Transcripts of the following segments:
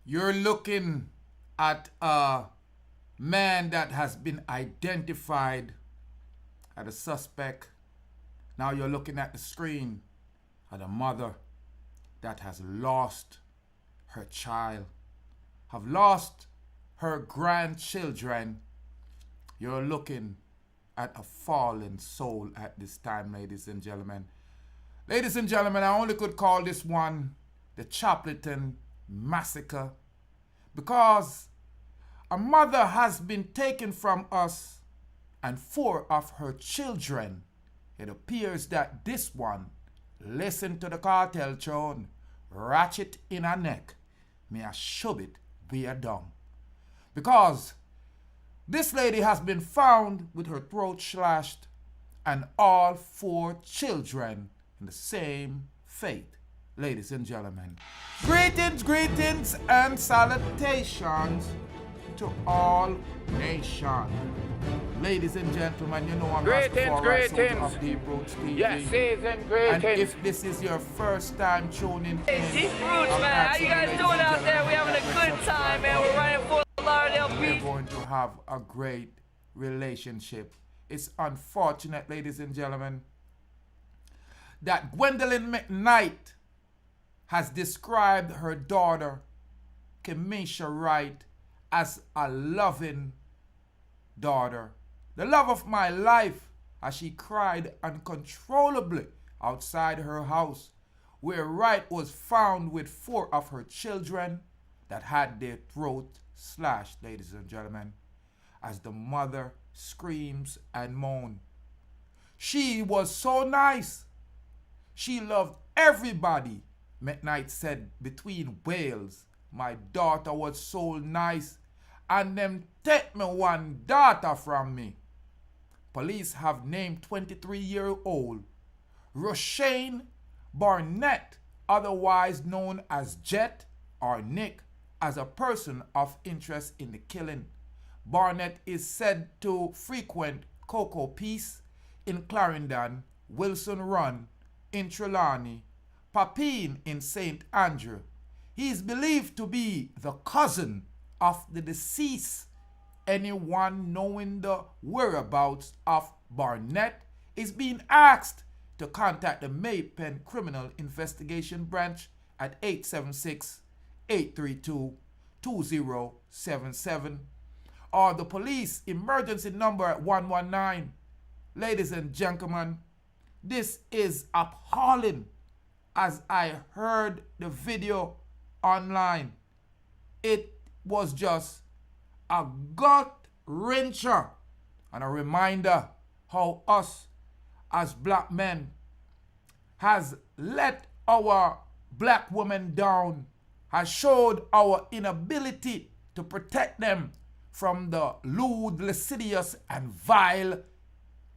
You're looking at a man that has been identified as a suspect. Now you're looking at the screen at a mother that has lost her child, have lost her grandchildren. You're looking at a fallen soul at this time, ladies and gentlemen. Ladies and gentlemen, I only could call this one the Chapelton Massacre because a mother has been taken from us and 4 of her children. It appears that this one, listen to the cartel tune, ratchet in her neck, may I shove it via dung. Because this lady has been found with her throat slashed and all 4 children in the same fate. Ladies and gentlemen, greetings and salutations to all nations. Ladies and gentlemen, you know I'm greetings of Deep Roots TV. Yes, season greetings. And if this is your first time tuning in, Deep Roots, man. How you guys doing out there? We're having a good time, man. We're running for Lauderdale we're Beach. going to have a great relationship. It's unfortunate, ladies and gentlemen, that Gwendolyn McKnight has described her daughter, Kemisha Wright, as a loving daughter. The love of my life, as she cried uncontrollably outside her house, where Wright was found with 4 of her children that had their throat slashed, ladies and gentlemen, as the mother screams and moans. She was so nice. She loved everybody, McKnight said between wails. My daughter was so nice, and them take me one daughter from me. Police have named 23-year-old Rushane Barnett, otherwise known as Jett or Nick, as a person of interest in the killing. Barnett is said to frequent Coco Piece in Clarendon, Wilson Run in Trelawny, Papine in St. Andrew. He is believed to be the cousin of the deceased. Anyone knowing the whereabouts of Barnett is being asked to contact the Maypen Criminal Investigation Branch at 876-832-2077 or the police emergency number at 119. Ladies and gentlemen, this is appalling. As I heard the video online, it was just a gut wrencher and a reminder how us as black men has let our black women down, has showed our inability to protect them from the lewd, lascivious, and vile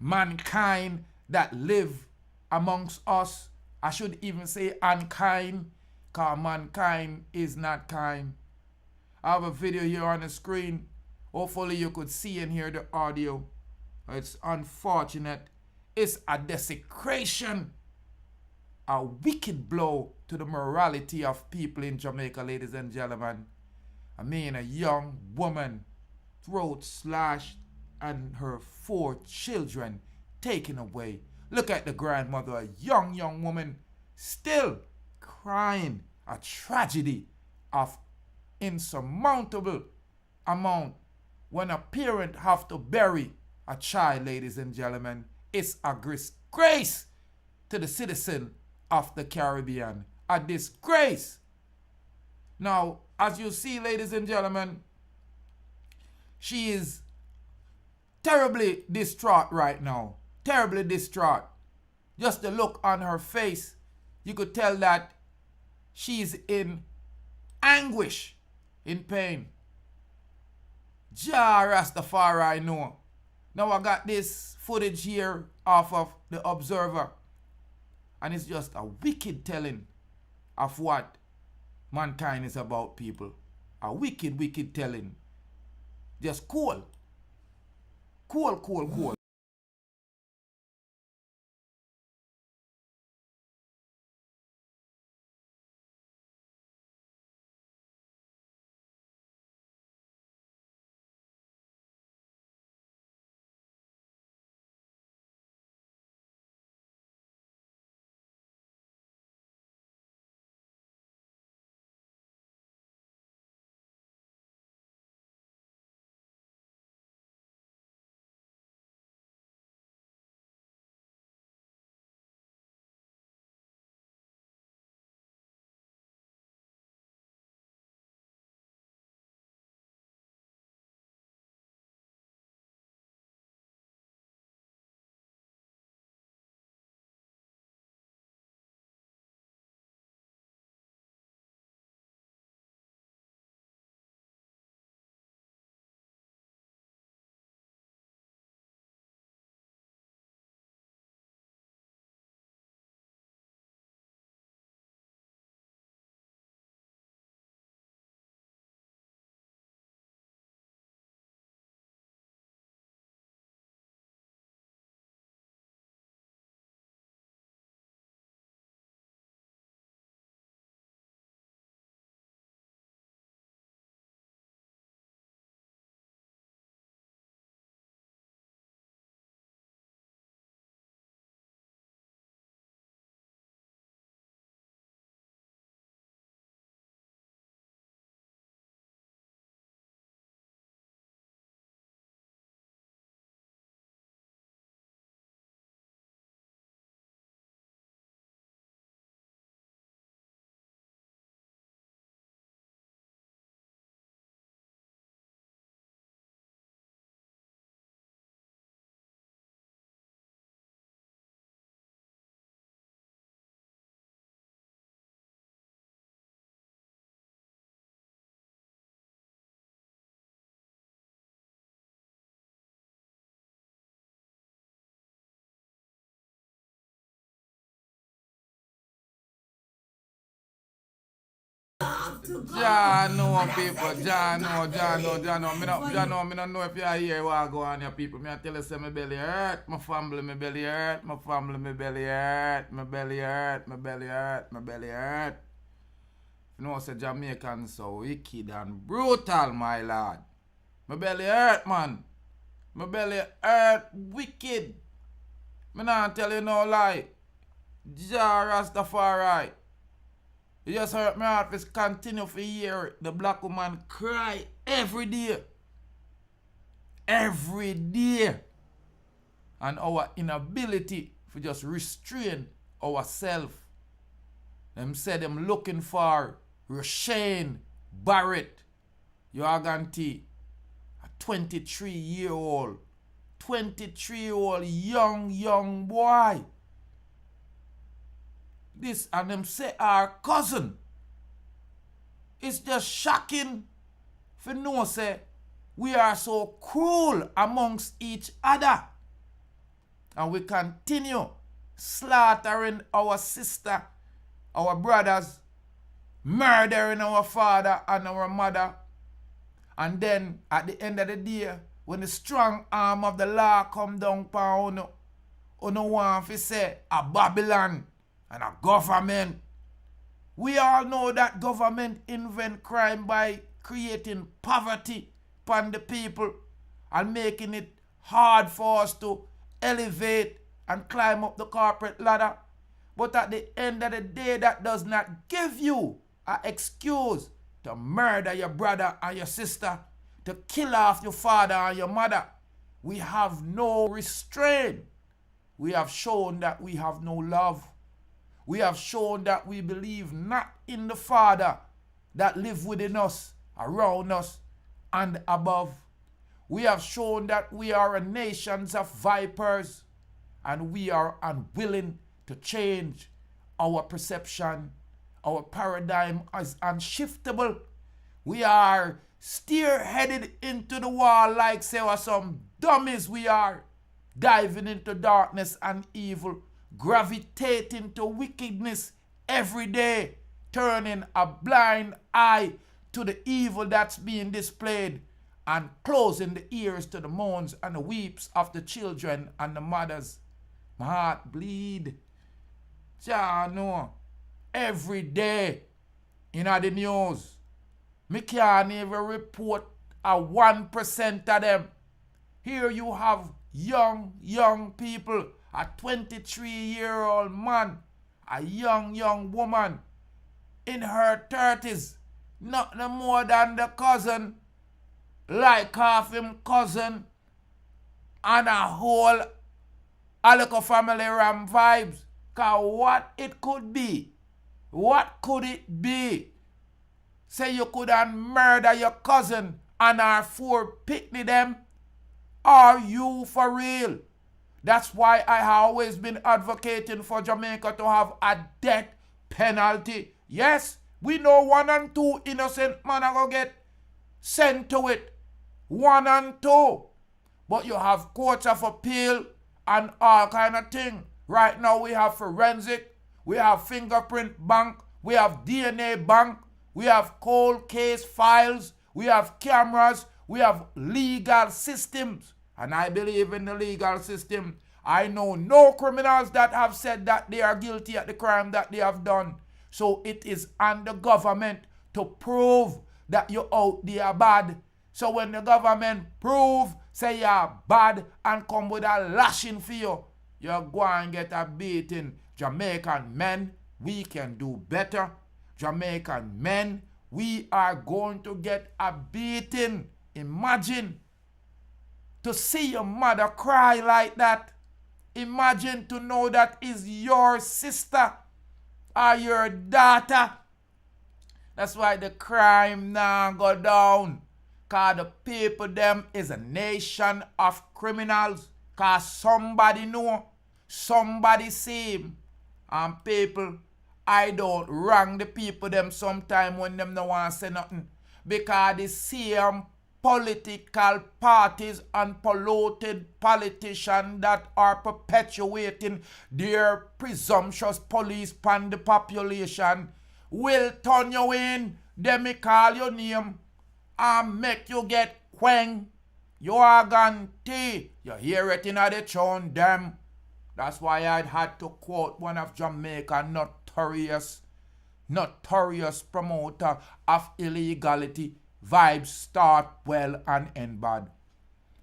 mankind that live amongst us. I should even say unkind, because mankind is not kind. I have a video here on the screen. Hopefully you could see and hear the audio. It's unfortunate. It's a desecration, a wicked blow to the morality of people in Jamaica, ladies and gentlemen. I mean, a young woman, throat slashed, and her 4 children taken away. Look at the grandmother, a young woman, still crying, a tragedy of insurmountable amount. When a parent have to bury a child, ladies and gentlemen, it's a disgrace to the citizen of the Caribbean. A disgrace. Now, as you see, ladies and gentlemen, she is terribly distraught right now. Terribly distraught. Just the look on her face, you could tell that she's in anguish, in pain. Jah Rastafari know. Now I got this footage here off of the Observer, and it's just a wicked telling of what mankind is about, people. A wicked telling. Just cool. Cool. Jah know people, Jah know. Me no know if you are here what go on here people. Me I tell you say my belly hurt, my family, my belly hurt, my family, my belly hurt, my belly hurt, my belly hurt, my belly hurt. You know say Jamaicans so wicked and brutal, my lord. My belly hurt, man. My belly hurt wicked. Me not tell you no lie. Jah Rastafari. You just hurt my heart to continue to hear the black woman cry every day. Every day. And our inability to just restrain ourselves. Them say them looking for Rushane Barnett. You are going to a 23-year-old. 23-year-old young boy. This and them say our cousin. It's just shocking for know say we are so cruel amongst each other. And we continue slaughtering our sister, our brothers, murdering our father and our mother. And then at the end of the day, when the strong arm of the law come down upon you want to say a Babylon and a government. We all know that government invent crime by creating poverty upon the people and making it hard for us to elevate and climb up the corporate ladder. But at the end of the day, that does not give you an excuse to murder your brother and your sister, to kill off your father and your mother. We have no restraint. We have shown that we have no love. We have shown that we believe not in the Father that live within us, around us, and above. We have shown that we are a nation of vipers, and we are unwilling to change our perception. Our paradigm is unshiftable. We are steer-headed into the wall like say we're some dummies we are, diving into darkness and evil, gravitating to wickedness every day, turning a blind eye to the evil that's being displayed and closing the ears to the moans and the weeps of the children and the mothers. My heart bleed. Jah know. Every day in the news, me can't even report a 1% of them. Here you have young people, a 23-year-old man, a young woman in her 30s, not no more than the cousin, like half him cousin, and a whole Alico family ram vibes. Cause what it could be? What could it be? Say you could murder your cousin and our 4 picnic them? Are you for real? That's why I have always been advocating for Jamaica to have a death penalty. Yes, we know 1 and 2 innocent men are going to get sent to it. 1 and 2. But you have courts of appeal and all kind of thing. Right now we have forensic, we have fingerprint bank, we have DNA bank, we have cold case files, we have cameras, we have legal systems. And I believe in the legal system. I know no criminals that have said that they are guilty at the crime that they have done. So it is on the government to prove that you're out there bad. So when the government prove, say you're bad and come with a lashing for you, you're going to get a beating. Jamaican men, we can do better. Jamaican men, we are going to get a beating. Imagine to see your mother cry like that. Imagine to know that is your sister or your daughter. That's why the crime now go down. Because the people them is a nation of criminals. Because somebody know, somebody see him. And people, I don't wrong the people them sometime when them no want to say nothing. Because the same political parties and polluted politicians that are perpetuating their presumptuous police upon the population will turn you in. Then me call your name and make you get queng. You organ tea. You hear it in the tune them. That's why I had to quote one of Jamaica's notorious promoter of illegality. Vibes start well and end bad.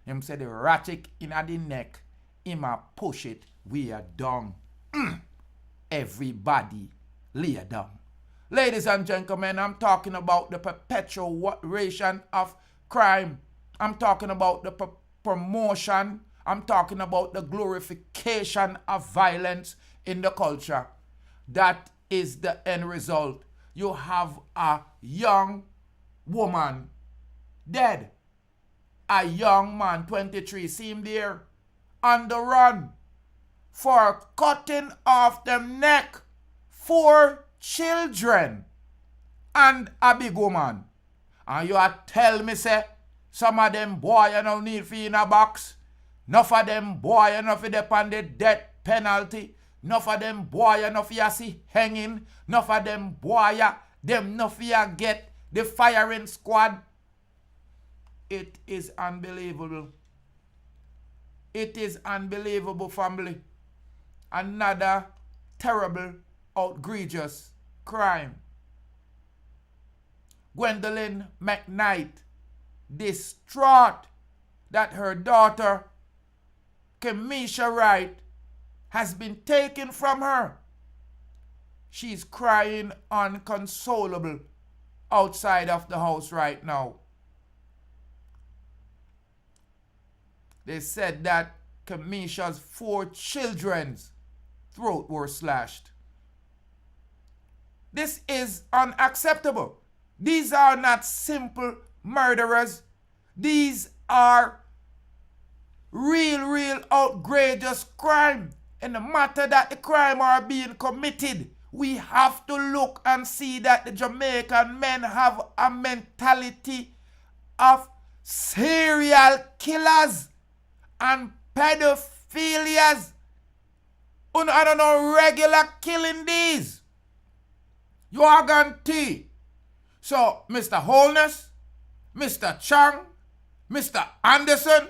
Him say the ratchet in the neck, him a push it, we are down. Everybody lay down. Ladies and gentlemen, I'm talking about the perpetuation of crime. I'm talking about the promotion. I'm talking about the glorification of violence in the culture. That is the end result. You have a young woman dead. A young man, 23, see him there, on the run for cutting off them neck. 4 children and a big woman. And you are tell me say, some of them boy you don't need for in a box. Enough of them boy enough for depend the death penalty. Enough of them boy enough for you see hanging. Enough of them boy them enough for you get the firing squad. It is unbelievable. It is unbelievable, family. Another terrible, outrageous crime. Gwendolyn McKnight, distraught that her daughter, Kemisha Wright, has been taken from her. She's crying unconsolable outside of the house right now. They said that Kemisha's 4 children's throat were slashed. This is unacceptable. These are not simple murderers. These are real outrageous crime. In the matter that the crime are being committed, we have to look and see that the Jamaican men have a mentality of serial killers and pedophilias. I don't know, regular killing these. You are guarantee. So, Mr. Holness, Mr. Chang, Mr. Anderson,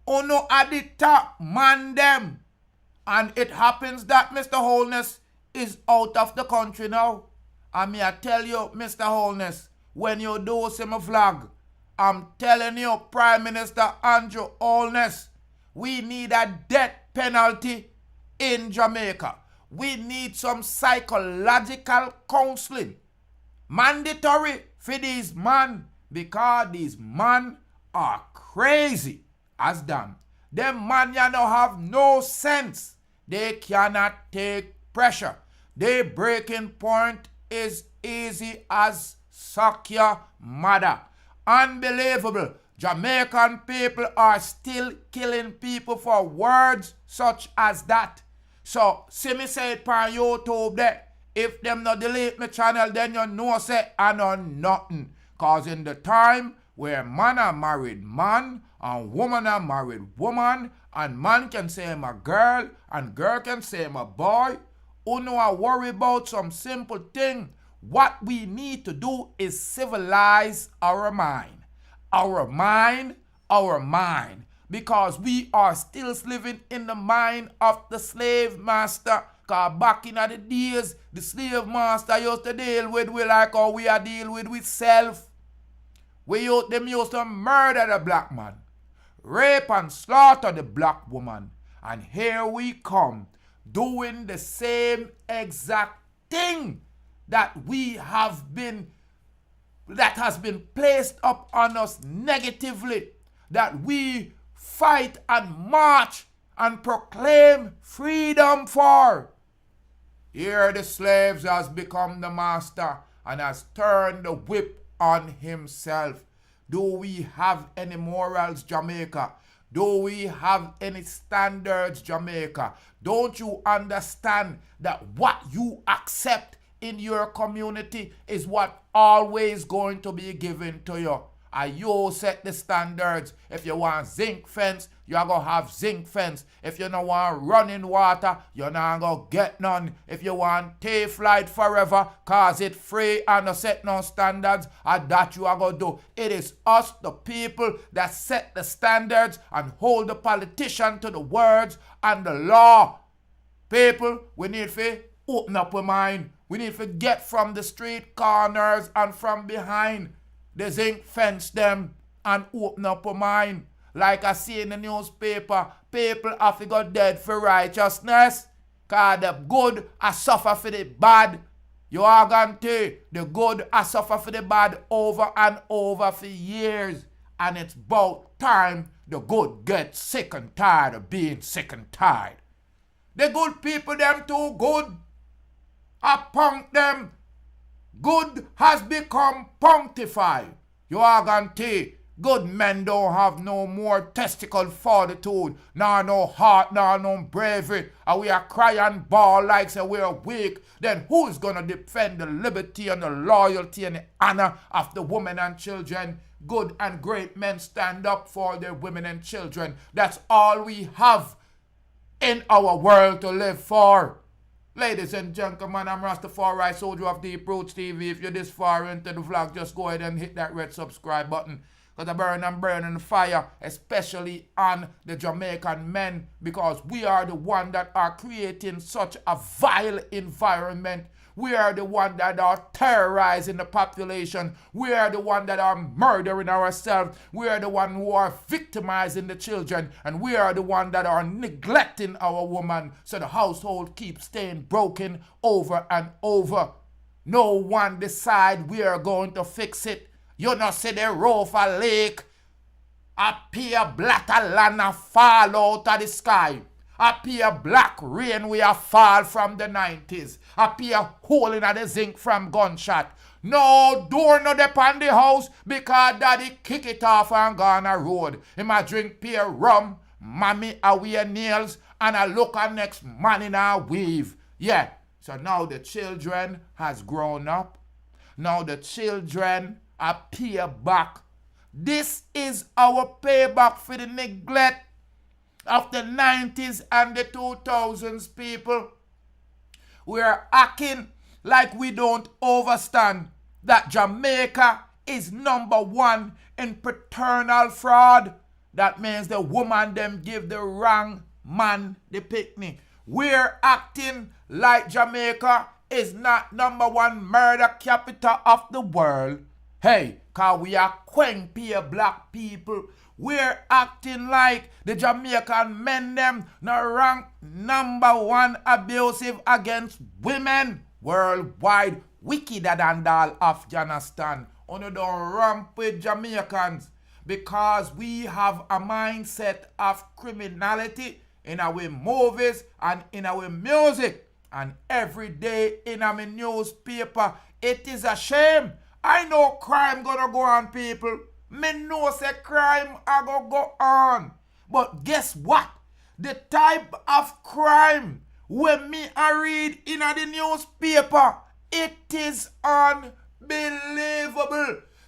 uno at the top man them. And it happens that Mr. Holness is out of the country now. And me I tell you, Mr. Holness, when you do see my vlog, I'm telling you, Prime Minister Andrew Holness, we need a death penalty in Jamaica. We need some psychological counseling. Mandatory for these men, because these men are crazy as damn. Them man ya no have no sense. They cannot take pressure. Their breaking point is easy as suck your mother. Unbelievable. Jamaican people are still killing people for words such as that. So, see me say it on YouTube there. If them not delete my channel, then you know say I know nothing. Cause in the time where man are married man, and woman are married woman, and man can say I'm a girl, and girl can say I'm a boy, who know I worry about some simple thing. What we need to do is civilize our mind. Our mind. Because we are still living in the mind of the slave master. Because back in the days, the slave master used to deal with we like how we are deal with self. Them used to murder the black man, rape and slaughter the black woman. And here we come, doing the same exact thing that has been placed up on us negatively, that we fight and march and proclaim freedom for. Here the slaves has become the master and has turned the whip on himself. Do we have any morals, Jamaica? Do we have any standards, Jamaica? Don't you understand that what you accept in your community is what always going to be given to you? And you set the standards. If you want zinc fence, you are going to have zinc fence. If you don't want running water, you're not going to get none. If you want take flight forever, cause it free and no set no standards, and that you are going to do. It is us, the people, that set the standards and hold the politician to the words and the law. People, we need to open up our mind. We need to get from the street corners and from behind the zinc fence them and open up our mind. Like I see in the newspaper, people have to go dead for righteousness. Because the good are suffer for the bad. You are going to the good are suffer for the bad over and over for years. And it's about time the good get sick and tired of being sick and tired. The good people, them too good. I punk them. Good has become punctified. You are going to good men don't have no more testicle fortitude, nor no heart, nor no bravery. And we are crying and bawl like say we are weak. Then who is going to defend the liberty and the loyalty and the honor of the women and children? Good and great men stand up for their women and children. That's all we have in our world to live for. Ladies and gentlemen, I'm Rastafari, soldier of Deep Roots TV. If you're this far into the vlog, just go ahead and hit that red subscribe button. Because I burn the fire, especially on the Jamaican men, because we are the one that are creating such a vile environment. We are the one that are terrorizing the population. We are the one that are murdering ourselves. We are the one who are victimizing the children. And we are the one that are neglecting our woman. So the household keeps staying broken over and over. No one decide we are going to fix it. You not see the roof a leak. Appear black a land fall out of the sky. Appear black rain we a fall from the 90s. Appear hole in the zinc from gunshot. No door no depend the house because daddy kick it off and gone a road. Him a drink pear rum, mommy a wear nails, and a look at next man in a weave. Yeah, so now the children has grown up. Now the children appear back. This is our payback for the neglect of the 90s and the 2000s, people. We are acting like we don't understand that Jamaica is #1 in paternal fraud. That means the woman them give the wrong man the picnic. We're acting like Jamaica is not #1 murder capital of the world. Hey, cause we are quench black people. We're acting like the Jamaican men them not rank #1 abusive against women worldwide. Wickeder than all Afghanistan. Only don't ramp with Jamaicans because we have a mindset of criminality in our movies and in our music. And every day in our newspaper, it is a shame. I know crime gonna go on, people. Me know say crime a go on. But guess what? The type of crime when me I read in the newspaper, it is unbelievable.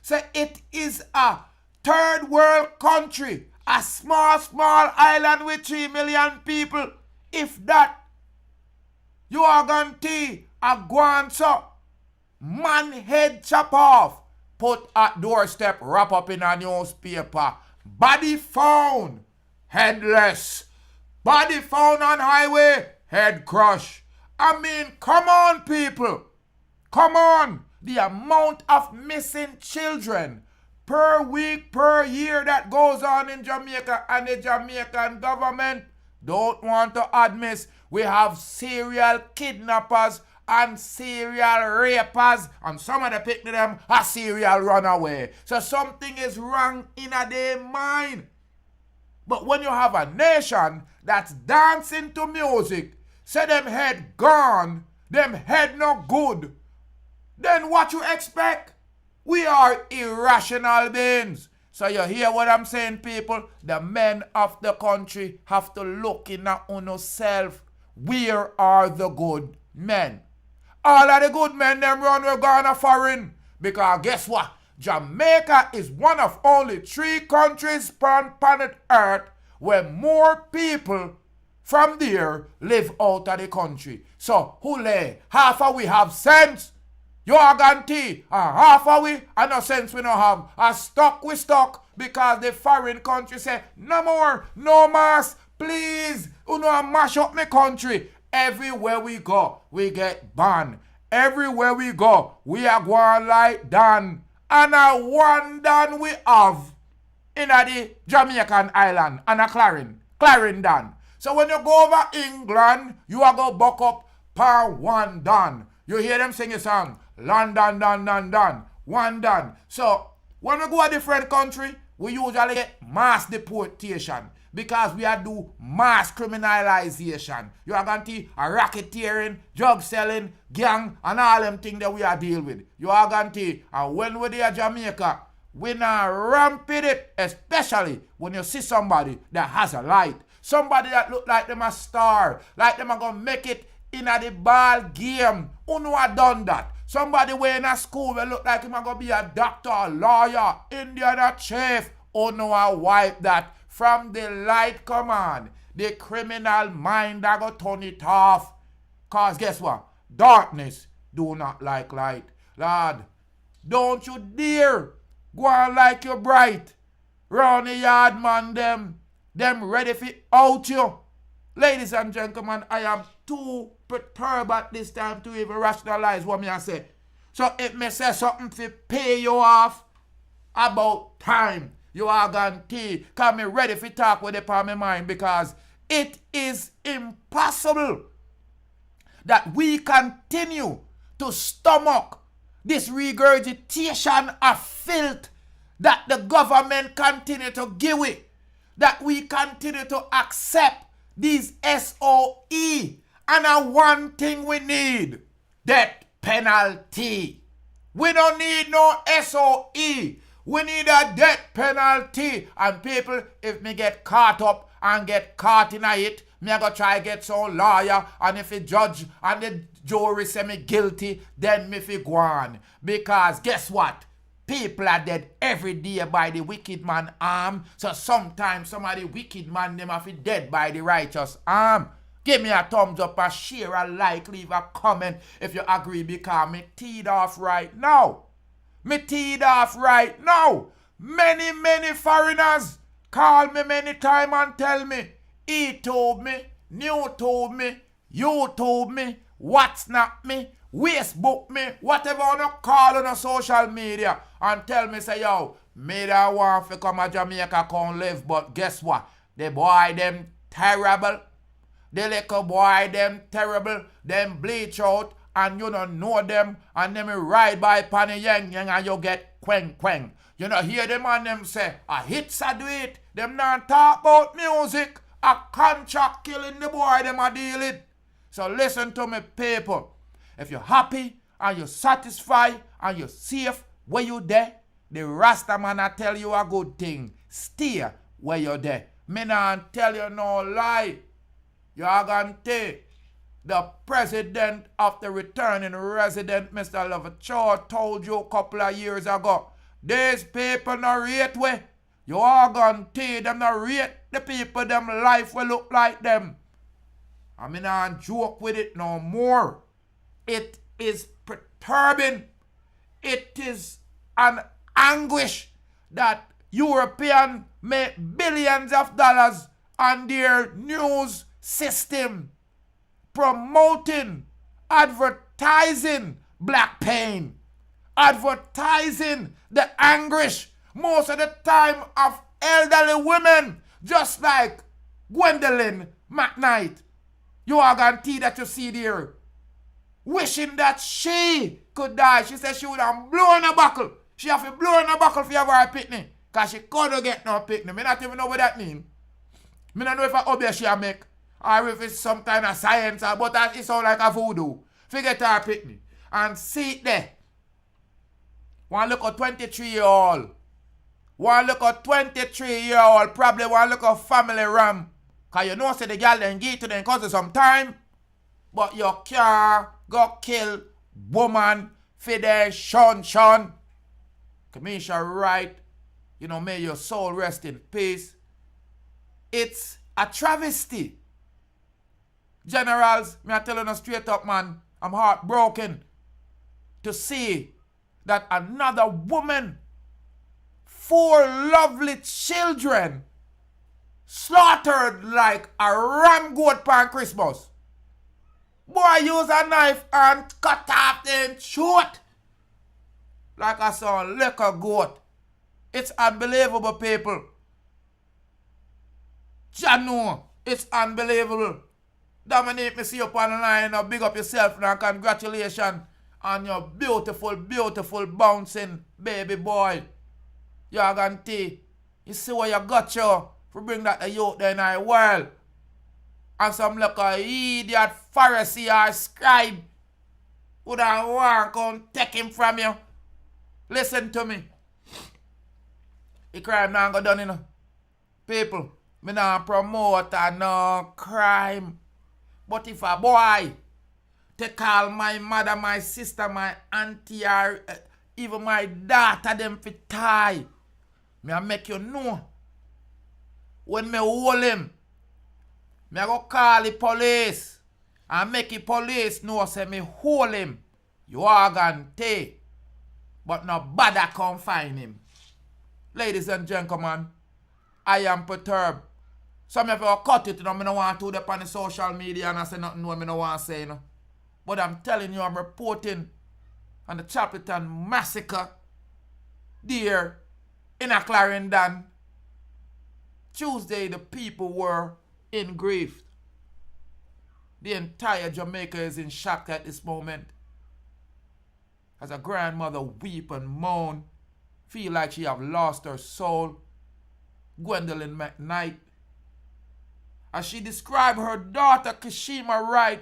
So it is a third world country, a small island with 3 million people. If that, you are going to a guanso, man head chop off, put at doorstep, wrap up in a newspaper. Body found, headless. Body found on highway, head crush. I mean, come on, people. Come on. The amount of missing children per week, per year that goes on in Jamaica, and the Jamaican government don't want to admit we have serial kidnappers and serial rapers, and some of the pick them a serial runaway. So something is wrong in their mind. But when you have a nation that's dancing to music, say them head gone, them head no good, then what you expect? We are irrational beings. So you hear what I'm saying, people? The men of the country have to look in on self. Where are the good men? All of the good men them run, we're gone foreign. Because guess what? Jamaica is one of only 3 countries on planet Earth where more people from there live out of the country. So, hule, half of we have sense. You are guarantee, and half of we, and no sense we don't have. A stuck we stuck because the foreign country say, no more, no mass, please, you know, mash up my country. Everywhere we go, we get banned. Everywhere we go, we are going like Dan. And a one Dan we have in the Jamaican island, and a Clarendon. So when you go over England, you are going to buck up per one Dan. You hear them sing a song, London, Dan, one Dan. So when we go a different country, we usually get mass deportation because we are do mass criminalization. You are going to see a racketeering, drug selling, gang, and all them things that we are deal with. You are going to see, and when we're there Jamaica, we not ramping it, especially when you see somebody that has a light. Somebody that look like them a star, like them are going to make it in a the ball game. Who know I done that? Somebody wearing a school will look like him going to be a doctor, a lawyer, Indian chief. Who know I wipe that from the light command. The criminal mind that go turn it off. Cause guess what? Darkness do not like light. Lord, don't you dare go on like you're bright. Round the yard man them ready for out you. Ladies and gentlemen, I am too perturbed at this time to even rationalize what me I say. So if me say something to pay you off, about time you are guaranteed. Cause me ready for talk with it on my mind because it is impossible that we continue to stomach this regurgitation of filth that the government continue to give it. That we continue to accept these SOE. And one thing we need, death penalty. We don't need no SOE. We need a death penalty. And people, if me get caught up and get caught in it, me I go try get some lawyer. And if the judge and the jury say me guilty, then me fi go on. Because guess what? People are dead every day by the wicked man arm. So sometimes some of the wicked man them have to dead by the righteous arm. Give me a thumbs up, a share, a like, leave a comment if you agree because me teed off right now. Me teed off right now. Many foreigners call me many time and tell me, he told me, new told me, you told me, WhatsApp me, Facebook me, whatever you want to call on a social media and tell me, say, yo, me that want to come to Jamaica come live, but guess what? The boy them terrible. The little boy them terrible. Them bleach out and you don't know them and them ride by pani yang and you get queng. You know, hear them and them say, a hits a do it. Them not talk about music. A contract killing the boy them a deal it. So listen to me, people. If you're happy and you're satisfied and you're safe where you're there, the Rasta man I tell you a good thing. Stay where you're there. Me not tell you no lie. You are going to take the president of the returning resident, Mr. Lovachaw, told you a couple of years ago. These people not rate we. You are going to take them not rate the people them life will look like them. I mean, I don't joke with it no more. It is perturbing. It is an anguish that Europeans make billions of dollars on their news system promoting, advertising black pain, advertising the anguish most of the time of elderly women, just like Gwendolyn McKnight. You are guaranteed that you see there. Wishing that she could die. She said she would have blown a buckle. She have to blow in a buckle for her picnic. Because she couldn't get no picnic. Me not even know what that mean. Me not know if a hobby she make. Or if it's some kind of science. But that it sound like a voodoo. Forget her picnic. And see it there. One look at 23-year-old. One look at 23-year-old. Probably one look at family ram. Because you know say the girl then give to them cause of some time. But your car got killed, woman, for their shun. Kemisha Wright, you know, may your soul rest in peace. It's a travesty. Generals, me I tell you straight up, man, I'm heartbroken to see that another woman, 4 lovely children, slaughtered like a ram goat on Christmas. Boy use a knife and cut off them throat like a son liquor goat. It's unbelievable, people. Janu, it's unbelievable. Dominique, me see you on the line now. Big up yourself now. Congratulations on your beautiful, beautiful bouncing baby boy. Yaganti. You see what you got you for bring that to youth there in the world. And some like a idiot Pharisee or scribe would have want to come take him from you. Listen to me. The crime now go done, you know. People, me not promote no crime. But if a boy take call my mother, my sister, my auntie, or even my daughter, them fi tie, me I make you know. When me hold him, me I go call the police and make the police know say me hold him. You are gonna take, but no bother come find him. Ladies and gentlemen, I am perturbed. Some of you cut it, you know, I don't want to do that on the social media and I say nothing what I don't want to say, you know. But I'm telling you, I'm reporting on the Chapelton massacre there in a Clarendon. Tuesday, the people were in grief. The entire Jamaica is in shock at this moment. As a grandmother weep and moan, feel like she have lost her soul. Gwendolyn McKnight, as she described her daughter Kemisha Wright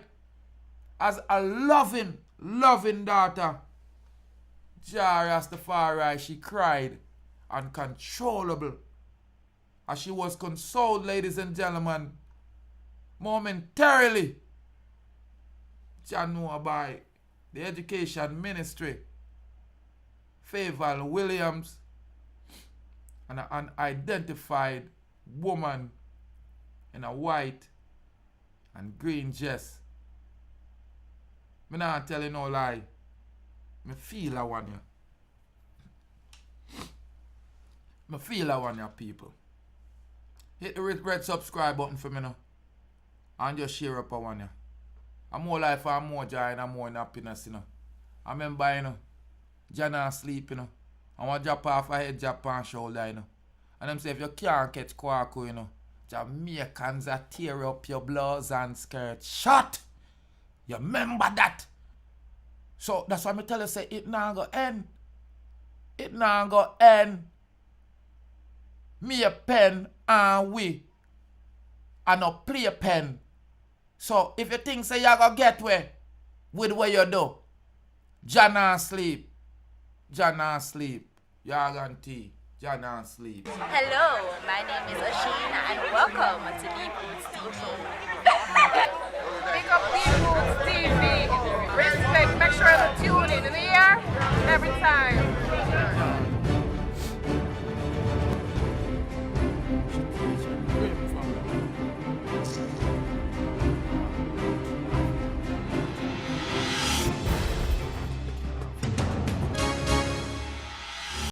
as a loving, loving daughter. Jah Rastafari, she cried uncontrollable as she was consoled, ladies and gentlemen, momentarily. Jah know by the Education Ministry, Favour Williams, and an unidentified woman in a white and green dress. Me not tell you no lie. Me feel I want you. Me feel I want you, people. Hit the red subscribe button for me now. And just share up I want you. I'm more life and more joy and more happiness, you know. I remember, you know, Jana sleep, you know. I want to drop off a head, drop on shoulder, you know. And them say if you can't catch Kwaku, you know, Jamaicans that tear up your blouse and skirt. Shut! You remember that? So that's why I tell you, say it now go end. It now go end. Me a pen and we. And no play a pen. So if you think say you go get where with what you do, Jana sleep. Jana sleep. Yaganti. Jana sleep. Hello, my name is Rushane and welcome to Deep Roots TV. Pick up Deep Roots TV. Respect, make sure you tune in the year every time.